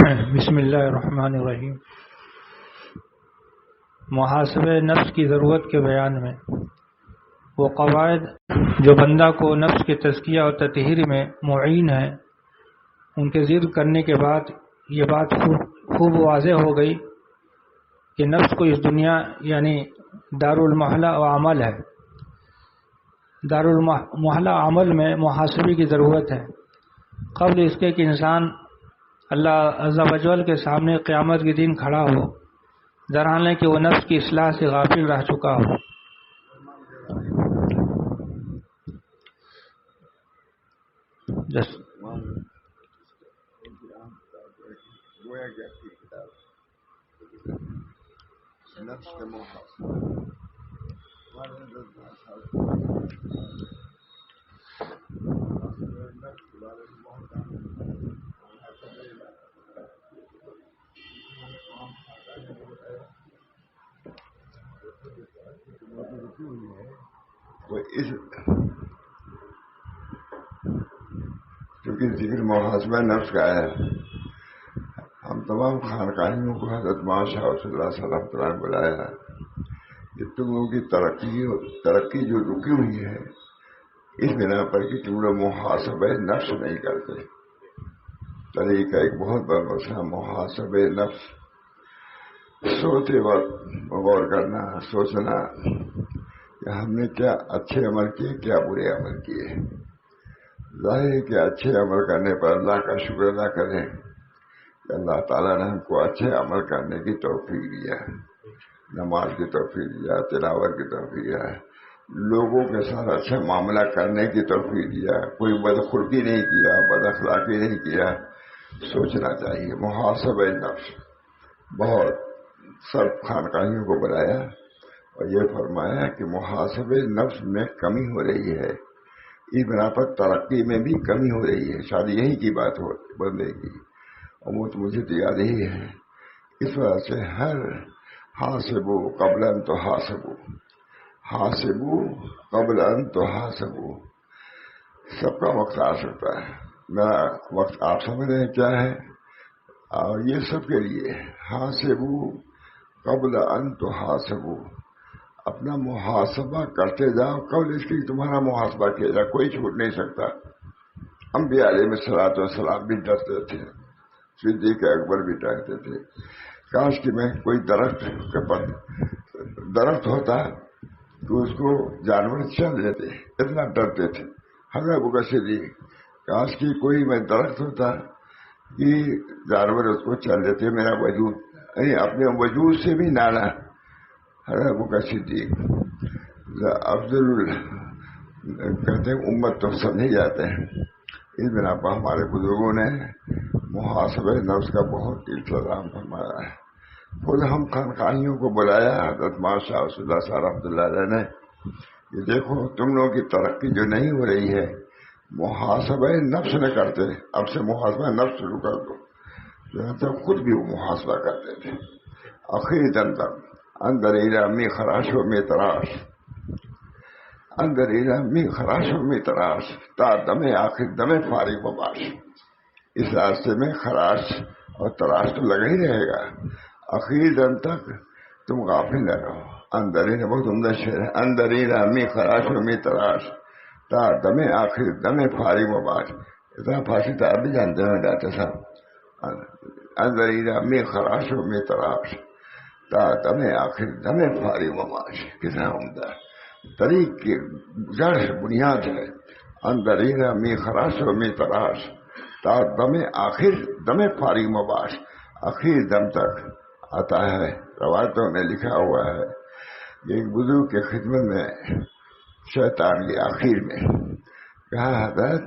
بسم اللہ الرحمن الرحیم۔ محاسبہ نفس کی ضرورت کے بیان میں وہ قواعد جو بندہ کو نفس کے تزکیہ اور تطہیر میں معین ہیں، ان کے ذکر کرنے کے بعد یہ بات خوب واضح ہو گئی کہ نفس کو اس دنیا یعنی دارالمحلہ و عمل ہے۔ دارالمحلہ عمل میں محاسبے کی ضرورت ہے قبل اس کے کہ انسان اللہ عز و جل کے سامنے قیامت کے دن کھڑا ہو، درحال کہ وہ نفس کی اصلاح سے غافل رہ چکا ہو۔ کیونکہ ذکر محاسبہ نفس کا ہے، ہم تمام خانقاہیوں کو حضرت شاہ صلی اللہ علیہ وسلم نے بلایا ہے کہ تم لوگوں کی ترقی جو رکی ہوئی ہے اس بنا پر کہ تم لوگ محاسبہ نفس نہیں کرتے۔ طریقہ ایک بہت بڑا مسئلہ محاسبہ نفس، سوتے وقت غور کرنا، سوچنا کہ ہم نے کیا اچھے عمل کیے، کیا برے عمل کیے۔ ظاہر ہے کہ اچھے عمل کرنے پر اللہ کا شکر ادا کریں کہ اللہ تعالیٰ نے ہم کو اچھے عمل کرنے کی توفیق دیا، نماز کی توفیق دیا، تلاوت کی توفیق دیا، لوگوں کے ساتھ اچھا معاملہ کرنے کی توفیق دیا، کوئی بدخلقی نہیں کیا، بد اخلاقی نہیں کیا۔ سوچنا چاہیے محاسبہ نفس۔ بہت سب خانقاہیوں کو بلایا اور یہ فرمایا کہ محاسبہ نفس میں کمی ہو رہی ہے، اس بنا پر ترقی میں بھی کمی ہو رہی ہے۔ شاید یہی کی بات ہو بندے کی، اور وہ تو مجھے تو یاد ہی ہے۔ اس وجہ سے ہر حاسبو قبل ان تحاسبو، حاسبو قبل ان تحاسبو، سب کا وقت آ سکتا ہے۔ میرا وقت آپ سمجھ رہے ہیں کیا ہے، اور یہ سب کے لیے حاسبو قبل ان تحاسبو، اپنا محاسبہ کرتے جاؤ قبل اس کی تمہارا محاسبہ کیا جائے، کوئی چھوٹ نہیں سکتا۔ انبیاء علیہ الصلوۃ والسلام بھی ڈرتے تھے، صدیق اکبر بھی ڈرتے تھے۔ کاش کہ میں کوئی درخت ہوتا تو اس کو جانور چل لیتے، اتنا ڈرتے تھے۔ حضرت ابوبکر صدیق، کاش کہ کوئی میں درخت ہوتا کہ جانور اس کو چل لیتے، میرا وجود اپنے وجود سے بھی نانا۔ حضرت ابوبکر صدیق افضل کہتے ہیں امت تو سمجھے جاتے ہیں۔ اس بنا پر ہمارے بزرگوں نے محاسبہ نفس کا بہت انتظام فرمایا ہے۔ خود ہم خانقاہیوں کو بلایا، حضرت شاہ صلی اللہ صاحب رحمۃ اللہ علیہ نے، یہ دیکھو تم لوگوں کی ترقی جو نہیں ہو رہی ہے، محاسبہ نفس نہ کرتے، اب سے محاسبہ نفس شروع کر دو۔ تو خود بھی وہ محاسبہ کرتے تھے۔ آخری دن تک اندر ایرا می خراش و می تراش، اندر ایرا می خراش و می تراش، تا دم آخر دم فارغ و باش۔ اس راستے میں خراش اور تراش تو لگا ہی رہے گا، آخری دن تک تم غافل نہ رہو۔ اندر ایرا بہت عمدہ شعر ہے، اندر ایرا می خراش و می تراش، تا دم آخر دم فارغ و باش۔ اتنا فارسی تو آپ بھی جانتے ہیں ڈاکٹر صاحب۔ اندر ایرا می خراش و می تراش، تا دم آخر دم فارغ و باش۔ کتنا عمدہ طریق کی جڑ بنیاد ہے۔ اندر ایرا می خراش و می تراش، تا دم آخر دم فارغ و باش، آخر دم تک آتا ہے۔ روایتوں میں لکھا ہوا ہے کہ ایک بزرگ کے خدمت میں شیطان کے آخر میں کہا، حضرت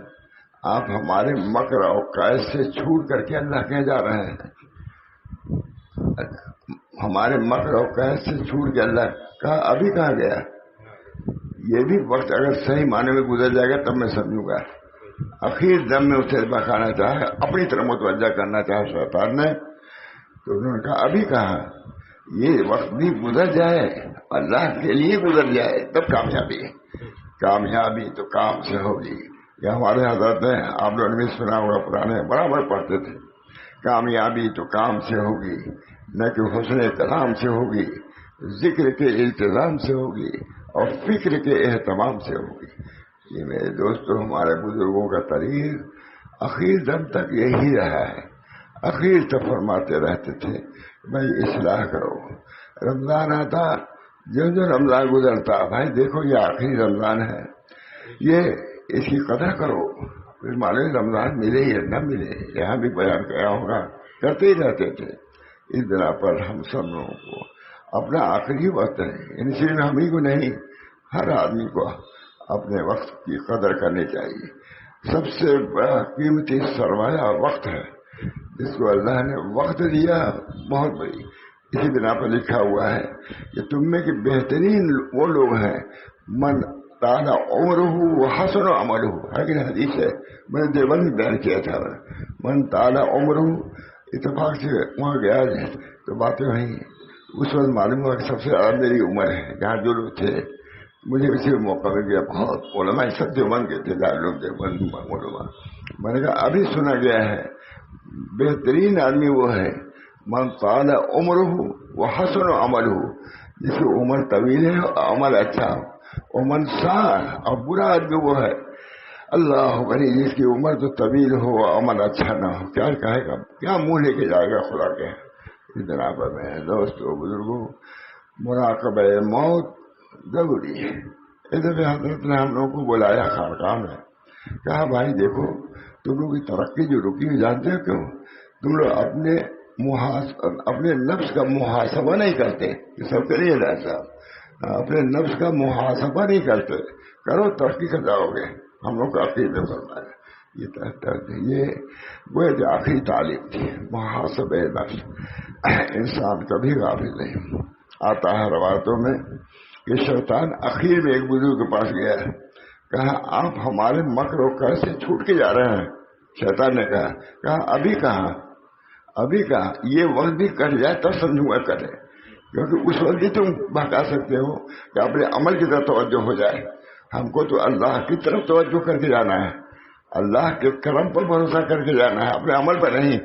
آپ ہمارے مکر اور قید سے چھوٹ کر کے اللہ کہے جا رہے ہیں، ہمارے مکر اور قید سے چھوٹ کے اللہ کہا، ابھی کہا گیا؟ یہ بھی وقت اگر صحیح معنی میں گزر جائے گا تب میں سمجھوں گا۔ اخیر دم میں اسے بکانا چاہے، اپنی طرف متوجہ کرنا چاہا شیطان نے، تو انہوں نے کہا ابھی کہا؟ یہ وقت بھی گزر جائے، اللہ کے لیے گزر جائے تب کامیابی ہے۔ کامیابی تو کام سے ہوگی۔ یہ ہمارے حضرت ہیں، آپ لوگوں نے بھی سنا ہوگا، پرانے برابر پڑھتے تھے کامیابی تو کام سے ہوگی، نہ کہ حسن کلام سے ہوگی، ذکر کے التزام سے ہوگی اور فکر کے اہتمام سے ہوگی۔ یہ میرے دوستوں ہمارے بزرگوں کا طریق اخیر دم تک یہی رہا ہے۔ اخیر تک فرماتے رہتے تھے بھائی اصلاح کرو۔ رمضان آتا، جو رمضان گزرتا، بھائی دیکھو یہ آخری رمضان ہے، یہ اس کی قدر کرو، پھر معلوم رمضان ملے یا نہ ملے، یہاں بھی بیان کیا ہوگا، کرتے ہی رہتے تھے۔ اس بنا پر ہم سب لوگوں کو اپنا آخری وقت ہے، یعنی صرف ہم ہی کو نہیں، ہر آدمی کو اپنے وقت کی قدر کرنی چاہیے۔ سب سے بڑا قیمتی سرمایہ وقت ہے، جس کو اللہ نے وقت دیا بہت بڑی۔ اسی بنا پر لکھا ہوا ہے کہ تم میں کہ بہترین وہ لوگ ہیں من طال عمرہ وحسن عملہ، ہے کہ حدیث ہے، میں نے دیوبند میں بیان کیا تھا، من طال عمرہ، اتفاق سے وہاں گیا تو باتیں وہیں، اس وقت معلوم ہوا کہ سب سے زیادہ میری عمر ہے، جہاں جو لوگ تھے مجھے اسی موقع مل گیا، بہت علماء سب دیوبند کے تھے، لوگ دیوبند علماء۔ میں نے کہا ابھی سنا گیا ہے بہترین آدمی وہ ہے من طال عمرہ وحسن عملہ، جس کی عمر طویل ہے اور عمل اچھا ہو۔ ومن ساء، اور برا آدمی وہ ہے اللہ بنی جس کی عمر تو طویل ہو عمل اچھا نہ ہو۔ کیا کہے گا، کیا منہ لے کے جائے گا خدا کے؟ اس بنا پر میں دوستوں بزرگوں مراقبہ موت ضروری ہے۔ اس دفعہ حضرت نے ہم لوگوں کو بلایا خانقاہ میں، کہا بھائی دیکھو تم لوگ کی ترقی جو رکی ہوئی جانتے ہو کیوں؟ تم لوگ اپنے نفس کا محاسبہ نہیں کرتے، یہ سب کے لیے صاحب، اپنے نفس کا محاسبہ نہیں کرتے، کرو ترقی کر جاؤ گے۔ ہم لوگ کا عقیدہ فرمایا یہ وہ آخری تعلیم تھی، محاسبہ نفس۔ انسان کبھی غافل نہیں آتا ہے روایتوں میں کہ شیطان اخیر میں ایک بزرگ کے پاس گیا، کہا آپ ہمارے مکر و کیسے سے چھوٹ کے جا رہے ہیں؟ شیطان نے کہا ابھی کہاں، ابھی کہاں، یہ وقت بھی کٹ جائے تب سمجھوں گا کرے، کیونکہ اس وقت بھی تم بہکا سکتے ہو کہ اپنے عمل کی طرف توجہ ہو جائے۔ ہم کو تو اللہ کی طرف توجہ کر کے جانا ہے، اللہ کے کرم پر بھروسہ کر کے جانا ہے، اپنے عمل پر نہیں۔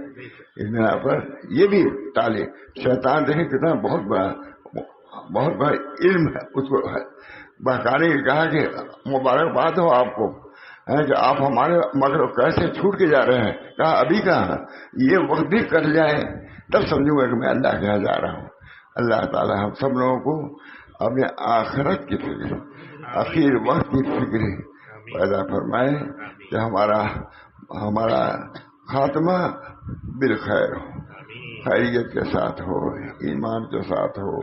اس بنا پر یہ بھی تعلیم شیطان دیکھیں کتنا بہت بڑا علم ہے، اس کو بہکانے کے کہا کہ مبارکباد ہو آپ کو کہ آپ ہمارے مگر کیسے چھوٹ کے جا رہے ہیں۔ کہا ابھی کہاں، یہ وقت بھی کٹ جائے تب سمجھوں گا کہ میں اللہ کے یہاں جا رہا ہوں۔ اللہ تعالی ہم سب لوگوں کو اپنے آخرت کی فکر، اخیر وقت کی فکر پیدا فرمائے کہ ہمارا خاتمہ بالخیر ہو، خیریت کے ساتھ ہو، ایمان کے ساتھ ہو۔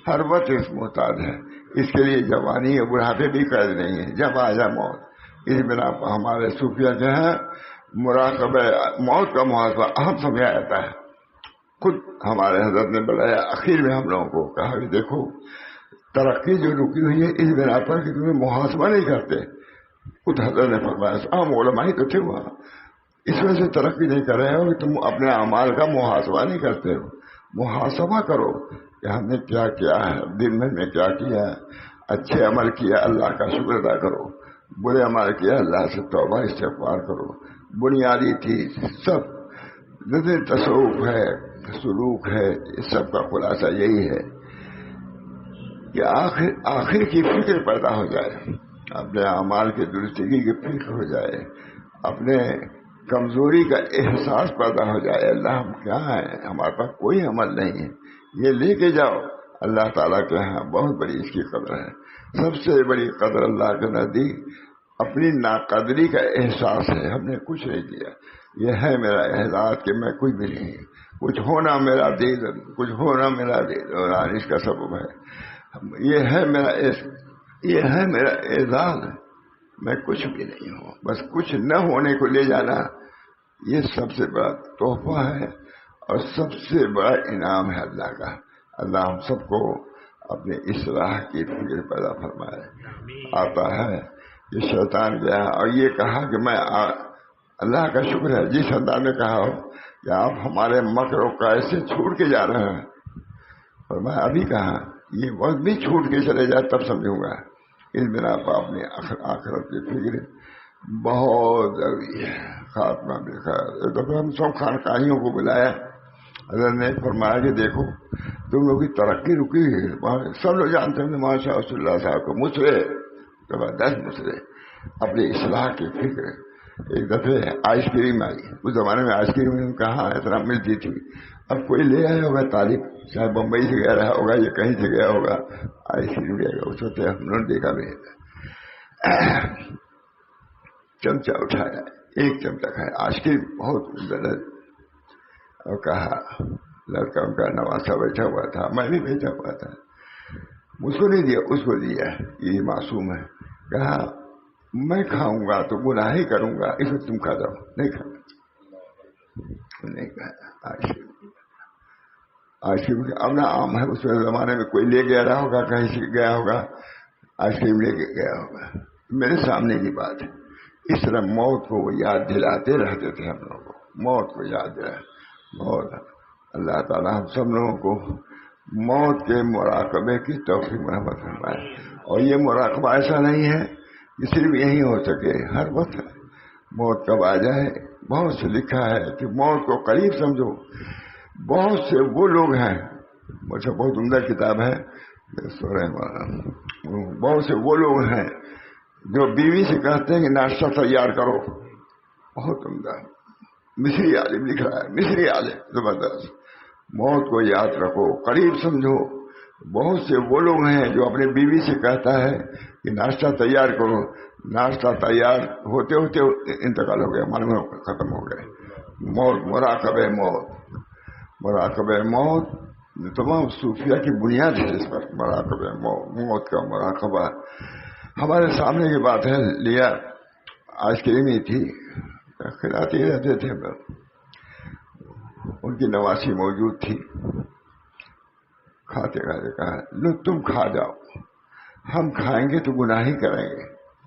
ہر وقت اس محتاج ہے، اس کے لیے جوانی اور بڑھاپے بھی قید نہیں ہے، جب آ جائے موت۔ اس بنا پر ہمارے صوفیہ جو ہیں مراقبہ موت کا محاسبہ اہم سمجھا جاتا ہے۔ خود ہمارے حضرت نے بلایا اخیر میں ہم لوگوں کو، کہا کہ دیکھو ترقی جو رکی ہوئی ہے اس بنا پر کہ تمہیں محاسبہ نہیں کرتے۔ خود حضرت نے فرمایا، عام علماء ہی تو تھے وہاں، اس وجہ سے ترقی نہیں کر رہے ہو کہ تم اپنے اعمال کا محاسبہ نہیں کرتے ہو۔ محاسبہ کرو کہ ہم نے کیا کیا ہے، دن میں کیا کیا ہے، اچھے عمل کیا اللہ کا شکر ادا کرو، برے عمل کیا اللہ سے توبہ استغفار کرو۔ بنیادی چیز سب جیسے تصوف ہے، سلوک ہے، اس سب کا خلاصہ یہی ہے کہ آخر کی فکر پیدا ہو جائے، اپنے اعمال کی درستگی کی فکر ہو جائے، اپنے کمزوری کا احساس پیدا ہو جائے، اللہ ہم کیا ہیں، ہمارے پاس کوئی عمل نہیں ہے، یہ لے کے جاؤ۔ اللہ تعالیٰ کے یہاں بہت بڑی اس کی قدر ہے۔ سب سے بڑی قدر اللہ کے نزدیک اپنی ناقدری کا احساس ہے، ہم نے کچھ نہیں کیا، یہ ہے میرا احساس کہ میں کچھ بھی نہیں، کچھ ہونا میرا دین، کچھ ہونا میرا دین اور اس کا سبب ہے، یہ ہے میرا اعزاز، میں کچھ بھی نہیں ہوں، بس کچھ نہ ہونے کو لے جانا، یہ سب سے بڑا تحفہ ہے اور سب سے بڑا انعام ہے اللہ کا۔ اللہ ہم سب کو اپنے اصلاح کی فکر پیدا فرمائے۔ آتا ہے کہ شیطان گیا اور یہ کہا کہ میں اللہ کا شکر ہے جس اللہ نے کہا ہو کہ آپ ہمارے مکر و کیسے چھوڑ کے جا رہے ہیں، اور میں ابھی کہا یہ وقت بھی چھوٹ کے چلے جائے تب سمجھوں گا۔ اس بنا پر اپنی آخرت کی فکر بہت ضروری ہے خاتمہ بھی خیر. ایک دفعہ ہم سب خانقاہیوں کو بلایا, حضرت نے فرمایا کہ دیکھو تم لوگ کی ترقی رکی ہے, سب لوگ جانتے ہیں ماشاء رسول اللہ صاحب کو مسرے زبردست مسرے اپنی اصلاح کی فکر. ایک دفعہ آئس کریم آئی, اس زمانے میں آئس کریم کہاں اتنا ملتی تھی, اب کوئی لے آیا ہوگا طالب, چاہے بمبئی سے گیا رہا ہوگا یا کہیں سے گیا ہوگا, آئس کریم لے گا. اس وقت ہم نے دیکھا بھی چمچہ اٹھایا, ایک چمچہ کھایا, آئس کریم بہت غلط, اور کہا لڑکا ان کا نواسا بیٹھا ہوا تھا, میں بھی بیٹھا ہوا تھا, مجھ کو نہیں دیا, اس کو دیا, یہ معصوم ہے. کہا میں کھاؤں گا تو گناہ ہی کروں گا, اس وقت تم کھا جاؤ. نہیں کھانا, نہیں کھایا. آئس کریم اب نا عام ہے, اس زمانے میں کوئی لے گیا رہا ہوگا, کہیں سے گیا ہوگا, آئس کریم لے کے گیا ہوگا. میرے سامنے کی بات ہے. اس طرح موت کو یاد دلاتے رہتے تھے ہم لوگوں کو, موت کو یاد دلا. موت, اللہ تعالیٰ ہم سب لوگوں کو موت کے مراقبے کی توفیق مرحمت فرمائے. اور یہ مراقبہ ایسا نہیں ہے کہ صرف یہی ہو سکے, ہر وقت موت کب آ جائے. بہت سے لکھا ہے کہ موت کو قریب سمجھو. بہت سے وہ لوگ ہیں, مجھے بہت عمدہ کتاب ہے, بہت سے وہ لوگ ہیں جو بیوی سے کہتے ہیں کہ ناشتہ تیار کرو. بہت عمدہ مصری عالم لکھ رہا ہے, مصری عالم زبردست. موت کو یاد رکھو, قریب سمجھو. بہت سے وہ لوگ ہیں جو اپنے بیوی سے کہتا ہے کہ ناشتہ تیار کرو, ناشتہ تیار ہوتے ہوتے انتقال ہو گیا, معلوم ختم ہو گئے. موت, مراقبہ موت, مراقبہ موت تمام صوفیہ کی بنیاد ہے. اس پر مراقبہ موت کا مراقبہ ہمارے سامنے کی بات ہے. لیا آئس کریم ہی تھی, کھلاتے ہی رہتے تھے, ان کی نواسی موجود تھی. کھاتے کھاتے کہا لو تم کھا جاؤ, ہم کھائیں گے تو گناہ ہی کریں گے.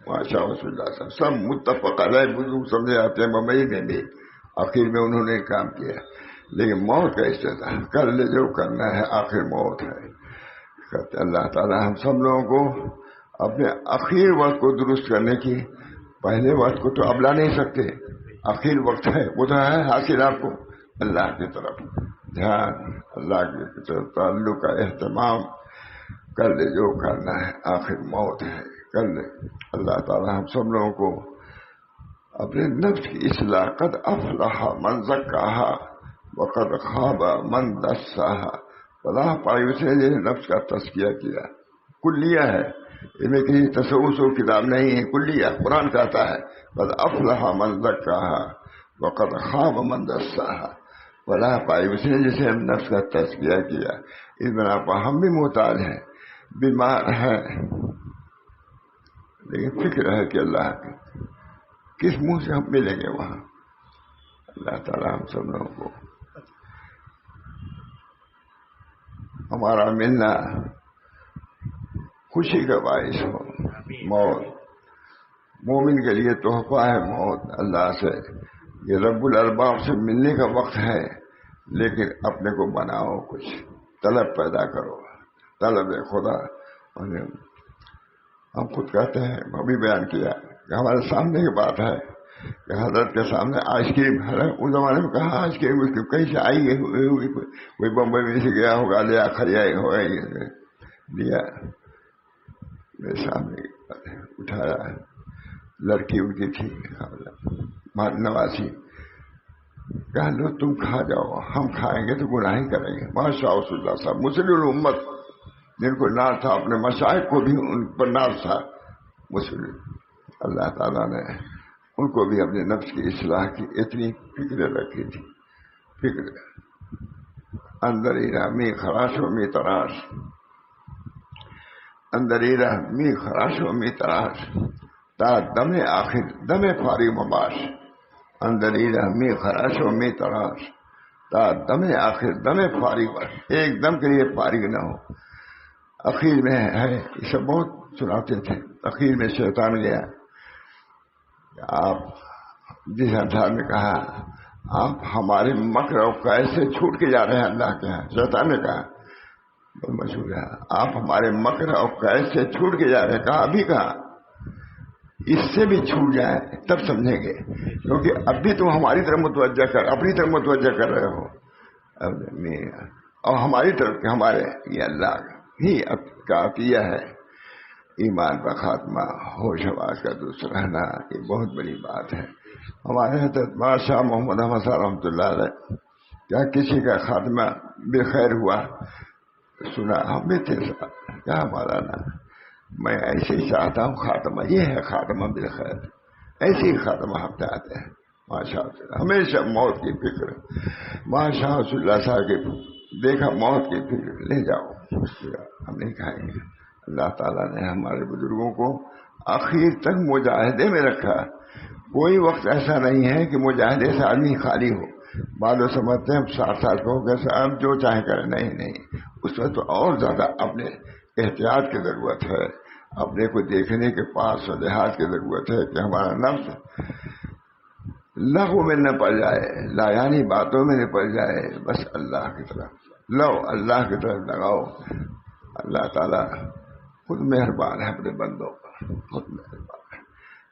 ماشاء رسول اللہ صاحب سب متفق علیہ بزرگ سمجھے آتے ہیں, بمبئی میں بھی آخر میں انہوں نے کام کیا. لیکن موت کا استعداد ہے, کر لے جو کرنا ہے, آخر موت ہے. کہتے اللہ تعالیٰ ہم سب لوگوں کو اپنے اخیر وقت کو درست کرنے کی, پہلے وقت کو تو اب لا نہیں سکتے, اخیر وقت ہے وہ تو ہے حاصل آپ کو. اللہ کی طرف دھیان, اللہ کی طرف تعلق کا اہتمام, کر لے جو کرنا ہے, آخر موت ہے, کر لے. اللہ تعالیٰ ہم سب لوگوں کو اپنے نفس کی اصلاح, قد افلح من زکاہا وقد خاب من دساہا. فلاح پائی اسے جنہیں نفس کا تزکیہ کیا. کلیہ ہے, اس میں کسی تصوص و کتاب نہیں ہے, کلیہ قرآن کہتا ہے قد افلح من زکاہا وقد خاب من دساہا. فلاح پائی اس نے جسے ہم نفس کا تزکیہ کیا. اس بنا پر ہم بھی محتاج ہیں, بیمار ہیں, لیکن فکر ہے کہ اللہ کس منہ سے ہم ملیں گے وہاں. اللہ تعالیٰ ہم سب لوگوں کو ہمارا ملنا خوشی کا باعث ہو. موت مومن کے لیے تحفہ ہے موت اللہ سے. یہ رب الارباب سے ملنے کا وقت ہے, لیکن اپنے کو بناؤ, کچھ طلب پیدا کرو, طلب خدا. ہم خود کہتے ہیں, ابھی بیان کیا کہ ہمارے سامنے کی بات ہے کہ حضرت کے سامنے آئس کریم ہے. اس زمانے میں کہا آئس کریم کہیں سے آئی گئی, کوئی بمبئی میں سے گیا ہوگا, لیا خریائی ہوگا, لیا میرے سامنے اٹھایا. لڑکی ان کی تھی نواسی, کہا لو تم کھا جاؤ, ہم کھائیں گے تو گناہ ہی کریں گے. ماشاء رسول اللہ صاحب مسلم امت جن کو ناز تھا, اپنے مشائخ کو بھی ان پر ناز تھا مسلم. اللہ تعالیٰ نے ان کو بھی اپنے نفس کی اصلاح کی اتنی فکر رکھی تھی. فکر اندر ہی رہ می خراش و می تراش, اندر ہی رہ می خراش و می تراش, تا دم آخر دم فاری مباش. اندر ہی رہ می خراش و می تراش, تا دم آخر دم فاری بش. ایک دم کے لیے فارغ نہ ہو. اخیر میں ہے, یہ سب بہت سناتے تھے. اخیر میں شیطان گیا, آپ جس انداز میں کہا آپ ہمارے مکر اور کیسے چھوٹ کے جا رہے ہیں اللہ کے یہاں. شیطان نے کہا, بہت مشہور ہے, آپ ہمارے مکر اور کیسے چھوٹ کے جا رہے ہیں. کہا ابھی کہا اس سے بھی چھوٹ جائے تب سمجھیں گے، کیونکہ اب بھی تم ہماری طرف متوجہ اپنی طرف متوجہ کر رہے ہو، اور ہماری طرف کے ہمارے یہ اللہ ہی کا عطیہ ہے۔ ایمان کا خاتمہ، ہوش حواس کا درست رہنا، یہ بہت بڑی بات ہے۔ ہمارے حضرت بادشاہ محمد احمد صاحب رحمۃ اللہ علیہ کیا کسی کا خاتمہ بخیر ہوا؟ سنا ہم بھی تھے صاحب، کیا مولانا میں ایسے ہی چاہتا ہوں خاتمہ، یہ ہے خاتمہ بالخیر، ایسے ہی خاتمہ ہم چاہتے ہیں ماشاء اللہ۔ ہمیشہ موت کی فکر، ماشاء اللہ صاحب کی دیکھا موت کی فکر، لے جاؤ ہم نہیں کھائیں گے۔ اللہ تعالیٰ نے ہمارے بزرگوں کو آخر تک مجاہدے میں رکھا، کوئی وقت ایسا نہیں ہے کہ مجاہدے سے آدمی خالی ہو۔ بعد وہ سمجھتے ہیں 60 سال کو کیسے آپ جو چاہیں کریں، نہیں، اس میں تو اور زیادہ اپنے احتیاط کی ضرورت ہے، اپنے کو دیکھنے کے پاس و لحاظ کی ضرورت ہے کہ ہمارا نفس لغو میں نہ پڑ جائے، لایانی باتوں میں نہ پڑ جائے، بس اللہ کی طرف لو، اللہ کی طرف لگاؤ۔ اللہ تعالیٰ خود مہربان ہے اپنے بندوں پر، خود مہربان ہے۔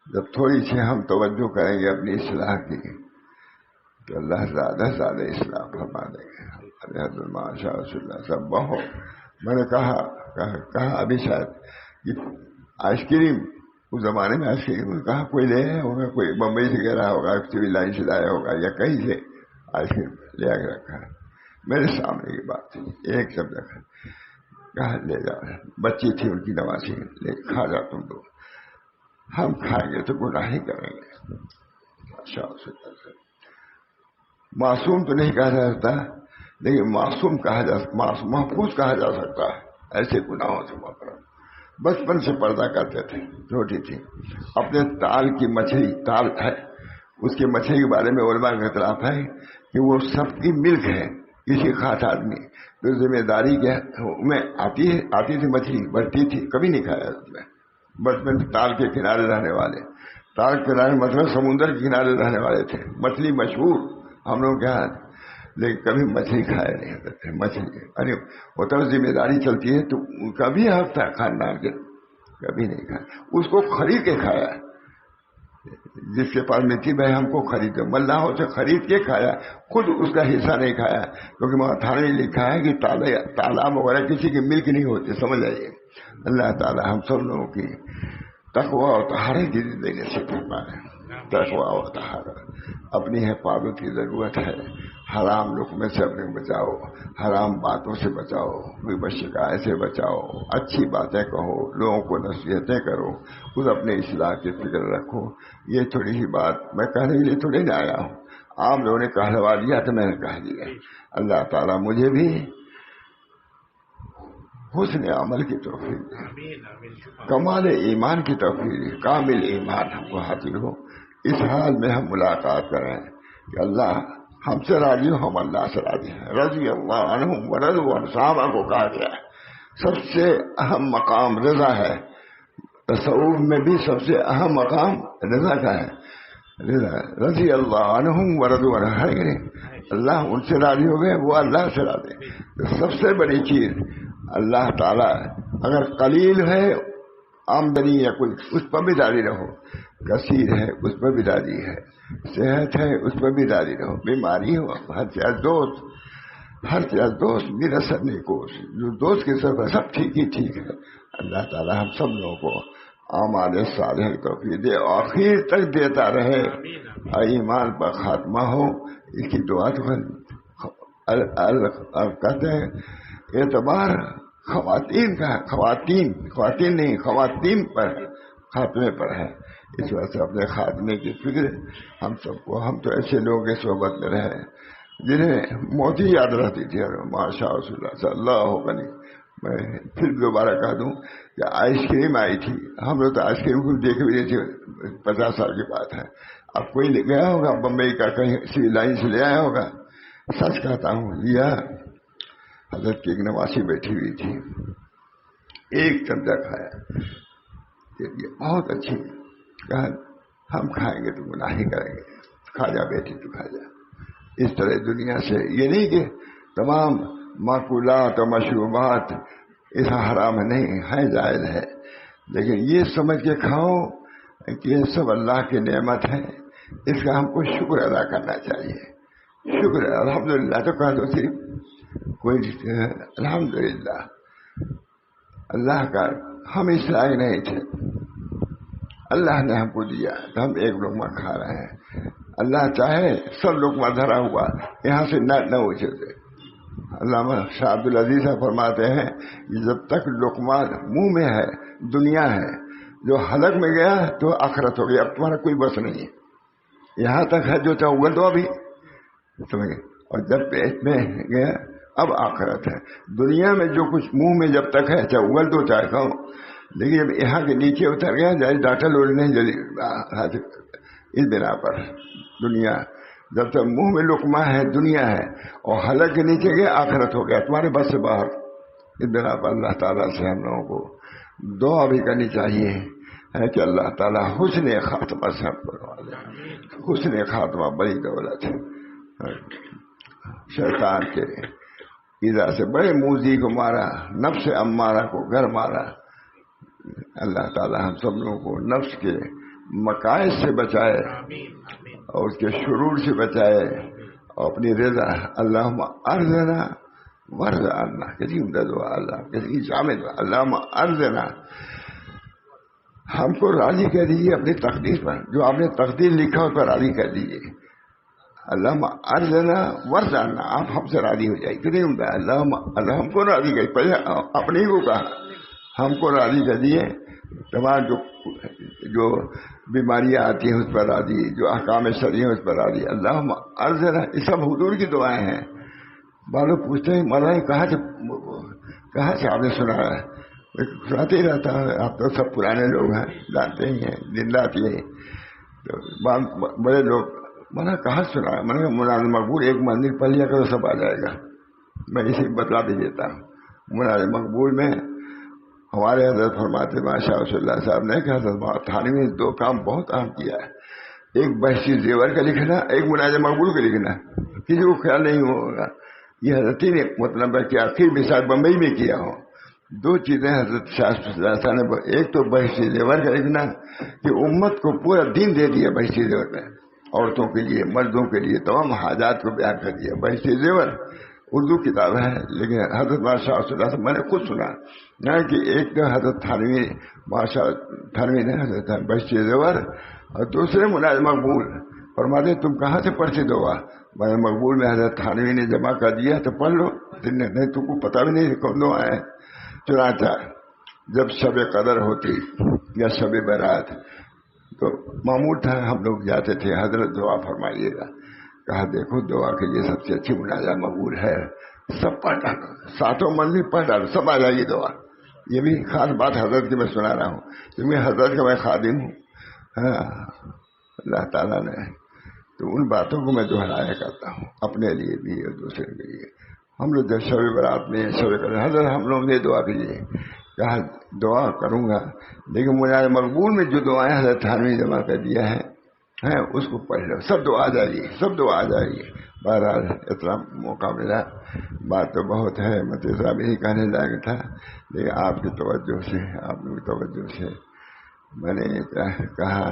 جب تھوڑی سی ہم توجہ کریں گے اپنی اصلاح کی تو اللہ زیادہ سے زیادہ اصلاح فرما دیں گے۔ حضرت ماشاء اللہ سب بہت، میں نے کہا ابھی شاید کہ آئس کریم، اس زمانے میں آئس کریم کہاں کوئی لے آیا ہوگا، کوئی بمبئی سے گیا ہوگا، سول لائن سے لایا ہوگا یا کہیں سے آئس کریم لے آ کے رکھا ہے میرے سامنے کی بات تھی، ایک شبد کہاں لے جا، بچی تھی ان کی نوازی، لے کھا جا تم لوگ، ہم کھائیں گے تو گناہ ہی کریں گے۔ معصوم تو نہیں کہا جا سکتا، لیکن معصوم محفوظ کہا جا سکتا ہے ایسے گناہوں سے محترم۔ بچپن سے پردہ کرتے تھے، چھوٹی تھی، اپنے تال کی مچھلی، تال ہے اس کی مچھلی کے بارے میں علماء کا اختلاف ہے کہ وہ سب کی ملک ہے، کسی خاص آدمی تو ذمہ داری کے میں آتی تھی مچھلی، بڑھتی تھی، کبھی نہیں کھایا اس میں۔ بچپن تال کے کنارے رہنے والے، تال کے کنارے مطلب سمندر کے کنارے رہنے والے تھے، مچھلی مشہور ہم لوگ کے ہاں، لیکن کبھی مچھلی کھایا نہیں کرتے۔ مچھلی ارے وہ تو ذمہ داری چلتی ہے تو کبھی حق تھا خاندان کے، کبھی نہیں کھایا، اس کو خرید کے کھایا، جس کے پاس ملتی بھائی ہم کو خریدو، ملاحوں سے خرید کے کھایا، خود اس کا حصہ نہیں کھایا، کیونکہ وہاں تھانے نے لکھا ہے کہ تالاب وغیرہ کسی کی ملک نہیں ہوتے، سمجھ آئیے۔ اللہ تعالیٰ ہم سب لوگوں کی تقویٰ و طہارت کی زندگی نصیب فرمائے۔ تقویٰ و طہارت، اپنی حفاظت کی ضرورت ہے، حرام لقمے سے اپنے بچاؤ، حرام باتوں سے بچاؤ، کوئی شکایت سے بچاؤ، اچھی باتیں کہو، لوگوں کو نصیحتیں کرو، خود اپنے اصلاح کی فکر رکھو۔ یہ تھوڑی سی بات میں کہنے کے لیے تھوڑی نہ آیا ہوں، آپ لوگوں نے کہلوا دیا تو میں نے کہہ دیا۔ اللہ تعالیٰ مجھے بھی حسن عمل کی توفیق دے، کمال ایمان کی توفیق دے، کامل ایمان ہم کو حاصل ہو، اس حال میں ہم ملاقات کریں کہ اللہ ہم سے راضی ہو، ہم اللہ سے راضی ہیں۔ رضی اللہ عنہم ورضوا عنہ، صحابہ کو کہا گیا ہے سب سے اہم مقام رضا ہے، تصوف میں بھی سب سے اہم مقام رضا کا ہے، رضا رضی اللہ عنہم ورضوا عنہ ہے کہ نہیں؟ اللہ ان سے راضی ہو گئے، وہ اللہ سے راضی ہے۔ تو سب سے بڑی چیز اللہ تعالیٰ اگر قلیل ہے آمدنی یا کوئی، اس پر بھی راضی رہو، کثیر ہے اس پر بھی راضی ہے، صحت ہے اس پر بھی راضی رہو، بیماری ہو، ہر چیز دوست میرا سر نہیں کوش، جو دوست کے سر پر سب ٹھیک ہی ٹھیک ہے۔ اللہ تعالیٰ ہم سب لوگوں کو اعمال صالحہ کی توفیق دے، آخر تک دیتا رہے، ایمان پر خاتمہ ہو، اس کی دعا تو کہتے ہیں اعتبار خواتین کا، خواتین نہیں، خواتین پر خاتمے پر ہے، اس وجہ سے اپنے خاتمے کی فکر ہم سب کو، ہم تو ایسے لوگوں کے صحبت میں رہے جنہیں موت ہی یاد رہتی تھی، ماشاء اللہ صلی اللہ علیہ۔ میں پھر دوبارہ کہہ دوں کہ آئس کریم آئی تھی، ہم لوگ تو آئس کریم کو دیکھے بھی نہیں تھے، 50 سال کی بات ہے۔ اب کوئی لے گیا ہوگا بمبئی کا، کہیں سول لائن سے لے آیا ہوگا، سچ کہتا ہوں لیا، حضرت کی ایک نواسی بیٹھی ہوئی تھی، ایک چمچہ کھایا، یہ بہت اچھی، کہا ہم کھائیں گے تو گناہ ہی کریں گے، کھا جا بیٹی تو کھا جا۔ اس طرح دنیا سے، یہ نہیں کہ تمام معقولات اور مشروبات ایسا حرام نہیں ہے، جائز ہے، لیکن یہ سمجھ کے کھاؤ کہ یہ سب اللہ کی نعمت ہے، اس کا ہم کو شکر ادا کرنا چاہیے. شکر الحمدللہ تو کہہ دو صرف کوئی الحمدللہ. اللہ کا ہم اس لائق نہیں تھے، اللہ نے ہم کو دیا تو ہم ایک لقمہ کھا رہے ہیں. اللہ چاہے سب لقمہ دھرا ہوا یہاں سے نہ اچھے سے. علامہ شاہ عبد العزیز فرماتے ہیں کہ جب تک لقمہ منہ میں ہے دنیا ہے، جو حلق میں گیا تو آخرت ہو گئی، اب تمہارا کوئی بس نہیں ہے. یہاں تک ہے جو چاہو اگل دو ابھی سمجھے، اور جب پیٹ میں گیا اب آخرت ہے. دنیا میں جو کچھ منہ میں جب تک ہے چاہے اگل دو چاہے کھاؤ، لیکن جب یہاں کے نیچے اتر گیا جائے ڈاٹا لوڑنے اس بنا پر دنیا جب تک منہ میں لقمہ ہے دنیا ہے اور حلق کے نیچے گیا آخرت ہو گیا تمہارے بس سے باہر. اس بنا پر اللہ تعالیٰ سے ہم لوگوں کو دعا بھی کرنی چاہیے ہے کہ اللہ تعالیٰ حسن خاتمہ سے ہم کروا دے. حسن خاتمہ بڑی دولت ہے. شیطان کے ایذا سے بڑے موذی کو مارا، نفس امارہ کو گھر مارا. اللہ تعالیٰ ہم سب لوگوں کو نفس کے مقاصد سے بچائے اور اس کے شرور سے بچائے اور اپنی رضا. اللہم ارزنا ورزقنا، کسی عمدہ دعا اللہ، کسی جامع دعا. اللہم ارزنا، ہم کو راضی کر دیجیے اپنی تقدیر پر، جو آپ نے تقدیر لکھا اس پر راضی کر دیجیے. اللہم ارزنا ورزقنا، آپ ہم سے راضی ہو جائے. کتنی عمدہ. اللہ ہم کو راضی کر، پہلے اپنے کو کہا ہم کو راضی کر دیے. تمام جو بیماریاں آتی ہیں اس پر راضی، جو احکام شرعی ہیں اس پر راضی. اللہم ارزنا، یہ سب حضور کی دعائیں ہیں. بالو پوچھتے ہیں مولانا کہاں سے آپ نے سنا ہے؟ سناتے ہی رہتا ہے. آپ تو سب پرانے لوگ ہیں، جانتے ہی ہیں، دن رات یہ بڑے لوگ. میں نے کہاں سنا ہے؟ میں نے مناظر مقبول ایک مندر پڑھ لیا کرو سب آ جائے گا. میں اسے بتلا بھی دیتا ہوں. مناظر مقبول میں ہمارے حضرت فرماتے ماشاء اللہ صاحب نے کہ حضرت تھانوی نے دو کام بہت اہم کیا ہے. ایک بحثی زیور کا لکھنا، ایک مناظر مقبول کا لکھنا. کسی کو خیال نہیں ہوگا یہ حضرت نے مطلب ہے کہ آخر مثال بمبئی میں کیا ہو. دو چیزیں حضرت شاہ نے، ایک تو بحثی زیور کا لکھنا کہ امت کو پورا دین دے دیا بحثی زیور میں، عورتوں کے لیے مردوں کے لیے تمام حاجات کو بیان کر دیا. بحثی زیور اردو کتاب ہے لیکن حضرت بادشاہ سے میں نے خود سنا کہ ایک تو حضرت تھانوی بادشاہ تھانوی نے حضرت بحثی زیور اور دوسرے مناظر مقبول. فرماتے تم کہاں سے پڑھتے دعا؟ مناظر مقبول میں حضرت تھانوی نے جمع کر دیا تو پڑھ لو. نہیں تم کو پتہ بھی نہیں کون دعا ہے. چنانچہ جب شب قدر ہوتی یا شب برات تو معمول تھا ہم لوگ جاتے تھے، حضرت دعا فرمائیے گا. کہا دیکھو دعا کے لیے سب سے اچھی مناظر مقبول ہے، سب پڑھ ڈالو، ساتوں منزل پڑھ ڈالو، سب آ جائیے دعا. یہ بھی خاص بات حضرت کی میں سنا رہا ہوں کیونکہ حضرت کا میں خادم ہوں. اللہ تعالیٰ نے تو ان باتوں کو میں دہرایا کرتا ہوں اپنے لیے بھی اور دوسرے کے لیے. ہم لوگ جب شب برات میں شب قدر حضرت ہم لوگ نے دعا کیجیے. کہا دعا کروں گا لیکن مناظر مقبول میں جو دعائیں حضرت تھانوی جمع کر دیا ہے اس کو پڑھ لو، سب دعا آ جائیے، سب دعا آ جائیے. بہرحال اتنا موقع ملا، بات تو بہت ہے، میں تو صاحب یہی کہنے لائق تھا لیکن آپ کی توجہ سے، آپ کی توجہ سے میں نے کہا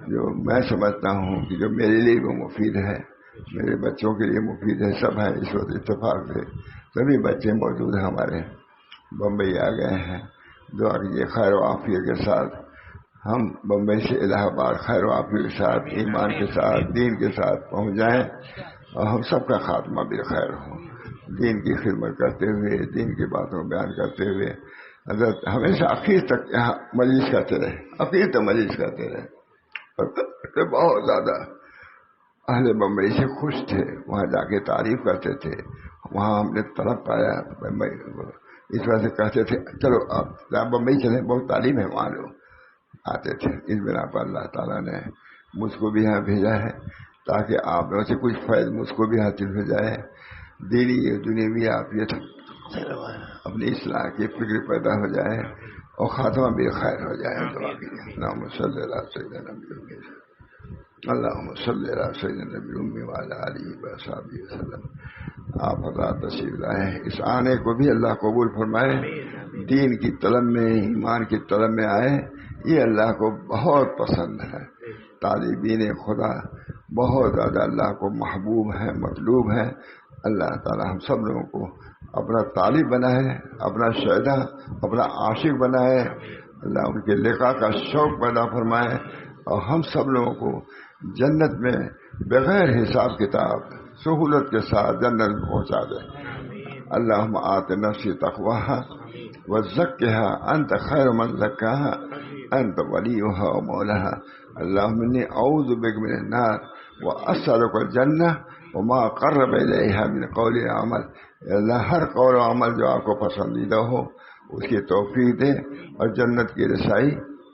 جو میں سمجھتا ہوں کہ جو میرے لیے وہ مفید ہے، میرے بچوں کے لیے مفید ہے. سب ہے اس وقت اتفاق سے سبھی بچے موجود ہیں ہمارے، بمبئی آ گئے ہیں. دعا کیجیے خیر و عافیت کے ساتھ ہم بمبئی سے الہ آباد خیر و عافیت کے ساتھ، ایمان کے ساتھ، دین کے ساتھ پہنچ جائیں اور ہم سب کا خاتمہ بالخیر ہو. دین کی خدمت کرتے ہوئے، دین کی باتوں بیان کرتے ہوئے حضرت ہمیشہ اخیر تک یہاں مجلس کرتے رہے، اخیر تک مجلس کرتے رہے. بہت زیادہ اہل بمبئی سے خوش تھے، وہاں جا کے تعریف کرتے تھے. وہاں ہم نے طلب پایا بمبئی، اس وجہ سے کہتے تھے چلو آپ بمبئی چلیں، بہت تعلیم ہے وہاں. لوگ آتے تھے. اس بنا پر اللہ تعالیٰ نے مجھ کو بھی یہاں بھیجا ہے تاکہ آپ لوگوں سے کچھ فیض مجھ کو بھی حاصل ہو جائے، دینی دنیاوی عافیت اپنی اصلاح کی فکر پیدا ہو جائے اور خاتمہ بھی خیر ہو جائے. دعا کیجیے. اللہم صلی اللہ سیدنا نبی اللہم صلی اللہ سیدنا نبی وعلی آلہ وصحبہ وسلم. آپ حضرات تشریف لائیں، اس آنے کو بھی اللہ قبول فرمائے، دین کی طلب میں، ایمان کی طلب میں آئے، یہ اللہ کو بہت پسند ہے. طالبین خدا بہت زیادہ اللہ کو محبوب ہیں، مطلوب ہیں. اللہ تعالی ہم سب لوگوں کو اپنا طالب بنائے، اپنا شہدا، اپنا عاشق بنائے. اللہ ان کے لقاء کا شوق پیدا فرمائے اور ہم سب لوگوں کو جنت میں بغیر حساب کتاب سہولت کے ساتھ جنت میں پہنچا دے. اللہم آت نفسی تقواها وزکها انت خیر من زکاها انت ولیها ومولاها. اللہم انی اعوذ بک من النار واسألک الجنہ وما قرب الیہا من قول عمل. اللہ ہر قول و عمل جو آپ کو پسندیدہ ہو اس کی توفیق دے اور جنت کی رسائی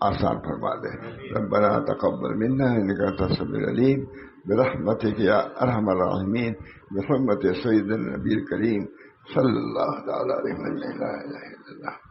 آسان فرما دے. ربنا تقبل منا انک انت السمیع العلیم برحمتک یا ارحم الراحمین بحرمت سید النبی الکریم صلی اللہ علیہ وسلم. لا الہ الا اللہ.